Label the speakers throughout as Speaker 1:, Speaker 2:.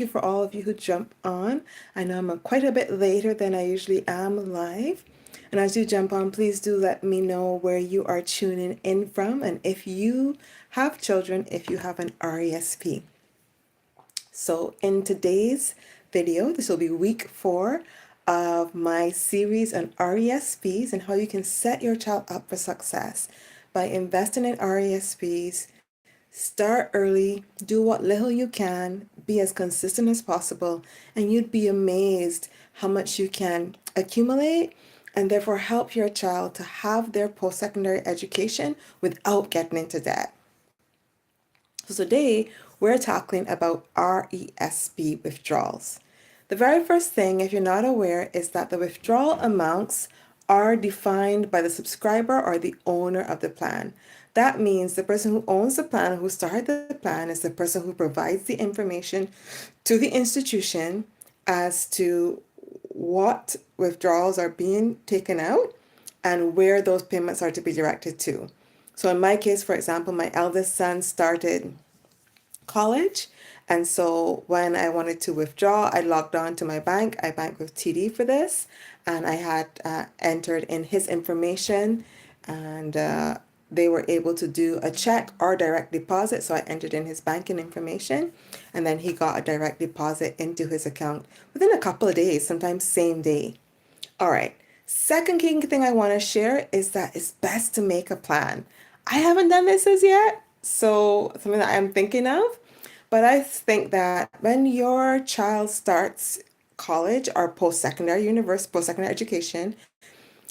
Speaker 1: you for all of you who jump on. I know I'm quite a bit later than I usually am live. And as you jump on, please do let me know where you are tuning in from and if you have children, if you have an RESP. So in today's video, this will be week 4 of my series on RESPs and how you can set your child up for success by investing in RESPs. Start early, do what little you can, be as consistent as possible, and you'd be amazed how much you can accumulate and therefore help your child to have their post-secondary education without getting into debt. So today we're tackling about RESP withdrawals. The very first thing, if you're not aware, is that the withdrawal amounts are defined by the subscriber or the owner of the plan. That means the person who owns the plan, who started the plan, is the person who provides the information to the institution as to what withdrawals are being taken out and where those payments are to be directed to. So in my case, for example, my eldest son started college. And so when I wanted to withdraw, I logged on to my bank. I bank with TD for this. And I had entered in his information and they were able to do a check or direct deposit. So I entered in his banking information and then he got a direct deposit into his account within a couple of days, sometimes same day. All right. Second key thing I want to share is that it's best to make a plan. I haven't done this as yet, so something that I'm thinking of. But I think that when your child starts college or post-secondary education,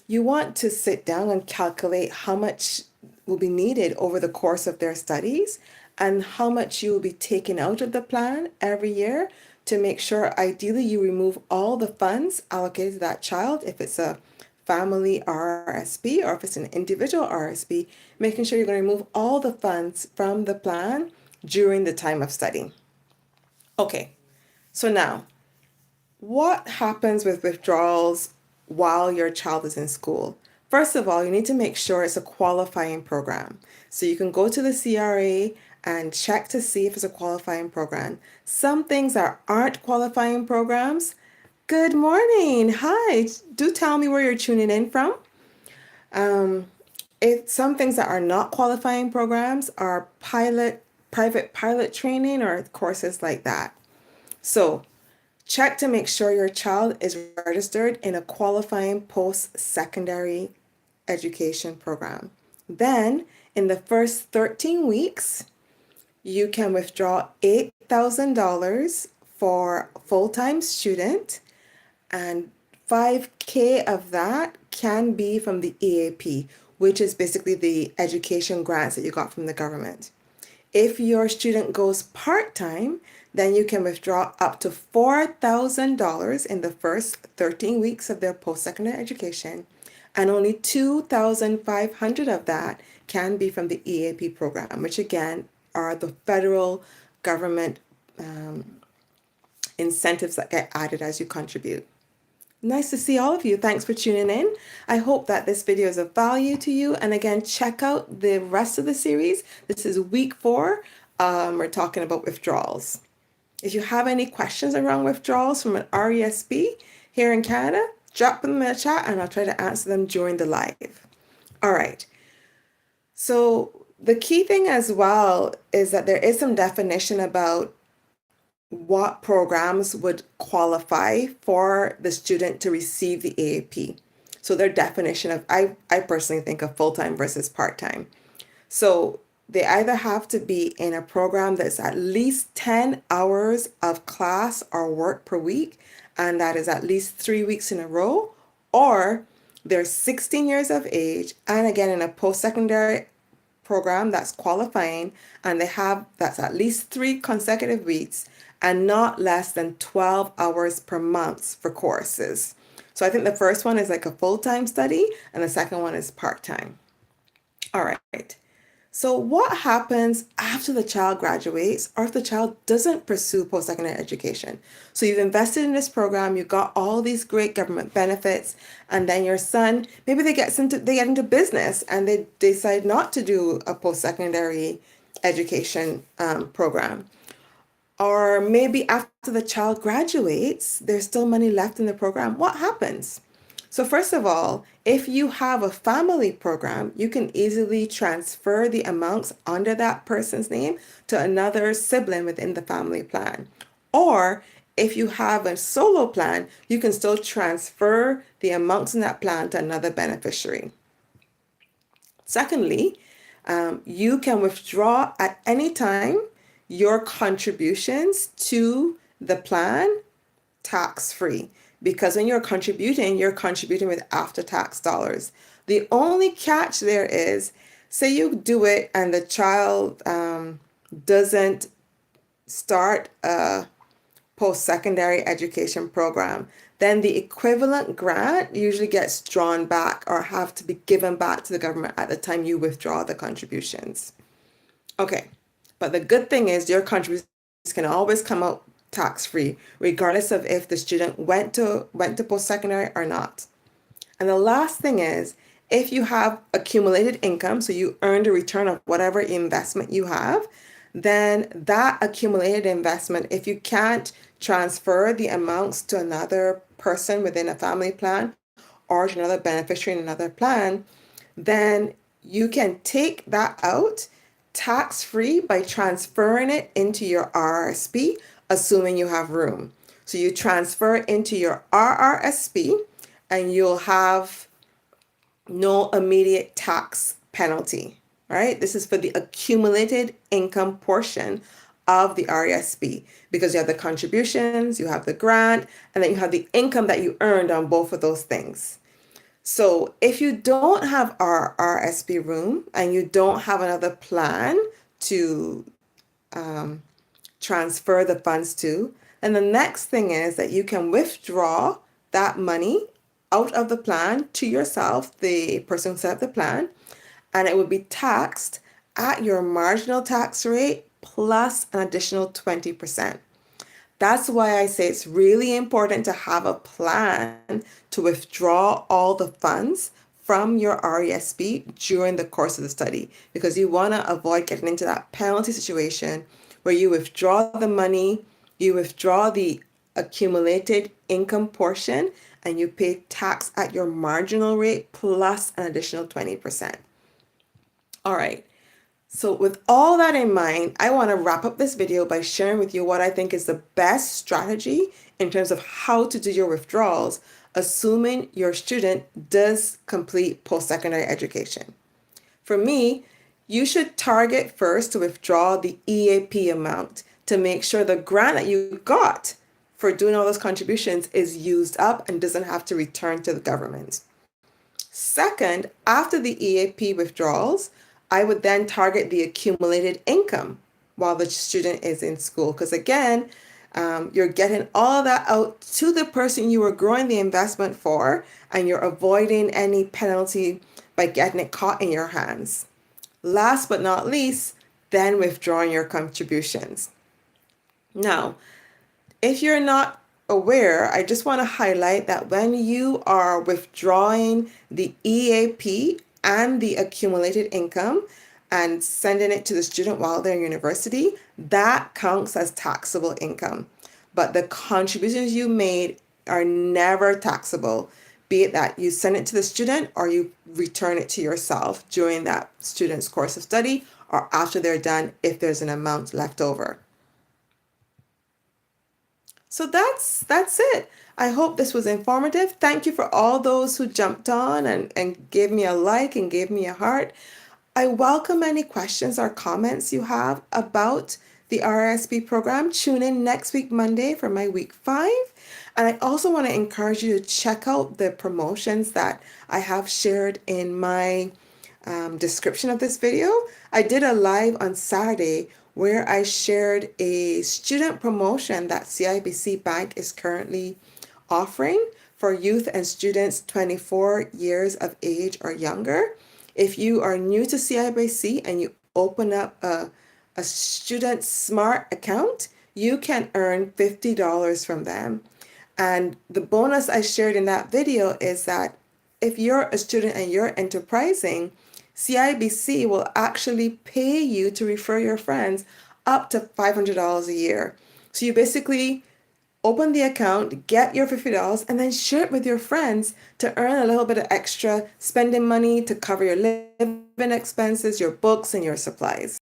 Speaker 1: you want to sit down and calculate how much will be needed over the course of their studies and how much you will be taking out of the plan every year to make sure ideally you remove all the funds allocated to that child if it's a family RRSP or if it's an individual RRSP, making sure you're going to remove all the funds from the plan during the time of study. Okay, so now, what happens with withdrawals while your child is in school? First of all, you need to make sure it's a qualifying program. So you can go to the CRA and check to see if it's a qualifying program. Some things that aren't qualifying programs. Good morning. Hi. Do tell me where you're tuning in from. Some things that are not qualifying programs are private pilot training or courses like that. So check to make sure your child is registered in a qualifying post-secondary education program. Then, in the first 13 weeks, you can withdraw $8,000 for a full-time student, and $5,000 of that can be from the EAP, which is basically the education grants that you got from the government. If your student goes part-time, then you can withdraw up to $4,000 in the first 13 weeks of their post-secondary education, and only $2,500 of that can be from the EAP program, which again are the federal government incentives that get added as you contribute. Nice to see all of you. Thanks for tuning in. I hope that this video is of value to you. And again, check out the rest of the series. This is week 4. We're talking about withdrawals. If you have any questions around withdrawals from an RESP here in Canada, drop them in the chat and I'll try to answer them during the live. All right. So the key thing as well is that there is some definition about what programs would qualify for the student to receive the AAP. So their definition of, I personally think of full-time versus part-time. So they either have to be in a program that's at least 10 hours of class or work per week, and that is at least 3 weeks in a row, or they're 16 years of age, and again in a post-secondary program that's qualifying, and that's at least 3 consecutive weeks, and not less than 12 hours per month for courses. So I think the first one is like a full-time study, and the second one is part-time. All right. So what happens after the child graduates or if the child doesn't pursue post-secondary education? So you've invested in this program, you got all these great government benefits, and then your son, maybe they get into business and they decide not to do a post-secondary education program. Or maybe after the child graduates, there's still money left in the program. What happens? So first of all, if you have a family program, you can easily transfer the amounts under that person's name to another sibling within the family plan. Or if you have a solo plan, you can still transfer the amounts in that plan to another beneficiary. Secondly, you can withdraw at any time your contributions to the plan tax-free, because when you're contributing with after-tax dollars. The only catch there is, say you do it and the child doesn't start a post-secondary education program, then the equivalent grant usually gets drawn back or have to be given back to the government at the time you withdraw the contributions. Okay, but the good thing is your contributions can always come out tax-free, regardless of if the student went to post-secondary or not. And the last thing is, if you have accumulated income, so you earned a return of whatever investment you have, then that accumulated investment, if you can't transfer the amounts to another person within a family plan or to another beneficiary in another plan, then you can take that out tax-free by transferring it into your RRSP, assuming you have room. So you transfer it into your RRSP and you'll have no immediate tax penalty, right? This is for the accumulated income portion of the RESP, because you have the contributions, you have the grant, and then you have the income that you earned on both of those things. So if you don't have RRSP room and you don't have another plan to transfer the funds to, and the next thing is that you can withdraw that money out of the plan to yourself, the person who set up the plan, and it would be taxed at your marginal tax rate plus an additional 20%. That's why I say it's really important to have a plan to withdraw all the funds from your RESP during the course of the study, because you want to avoid getting into that penalty situation where you withdraw the money, you withdraw the accumulated income portion, and you pay tax at your marginal rate plus an additional 20%. All right. So with all that in mind, I want to wrap up this video by sharing with you what I think is the best strategy in terms of how to do your withdrawals, assuming your student does complete post-secondary education. For me, you should target first to withdraw the EAP amount to make sure the grant that you got for doing all those contributions is used up and doesn't have to return to the government. Second, after the EAP withdrawals, I would then target the accumulated income while the student is in school. Because again, you're getting all that out to the person you were growing the investment for, and you're avoiding any penalty by getting it caught in your hands. Last but not least, then withdrawing your contributions. Now, if you're not aware, I just want to highlight that when you are withdrawing the EAP and the accumulated income and sending it to the student while they're in university, that counts as taxable income. But the contributions you made are never taxable, be it that you send it to the student or you return it to yourself during that student's course of study or after they're done if there's an amount left over. So that's it. I hope this was informative. Thank you for all those who jumped on and gave me a like and gave me a heart. I welcome any questions or comments you have about the RRSP program. Tune in next week, Monday, for my week 5. And I also want to encourage you to check out the promotions that I have shared in my description of this video. I did a live on Saturday where I shared a student promotion that CIBC Bank is currently offering for youth and students 24 years of age or younger. If you are new to CIBC and you open up a student smart account, you can earn $50 from them. And the bonus I shared in that video is that if you're a student and you're enterprising, CIBC will actually pay you to refer your friends up to $500 a year. So you basically open the account, get your $50, and then share it with your friends to earn a little bit of extra spending money to cover your living expenses, your books, and your supplies.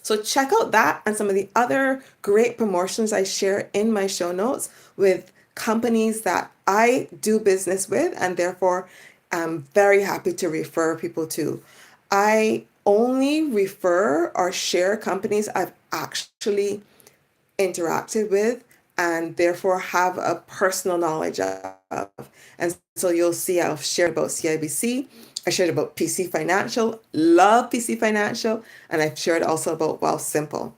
Speaker 1: So check out that and some of the other great promotions I share in my show notes with companies that I do business with and therefore am very happy to refer people to. I only refer or share companies I've actually interacted with and therefore have a personal knowledge of. And so you'll see I've shared about CIBC, I shared about PC Financial, love PC Financial, and I've shared also about Wealthsimple.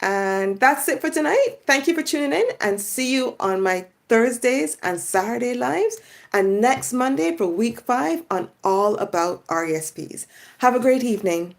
Speaker 1: And that's it for tonight. Thank you for tuning in and see you on my Thursdays and Saturday lives and next Monday for week 5 on all about RESPs. Have a great evening.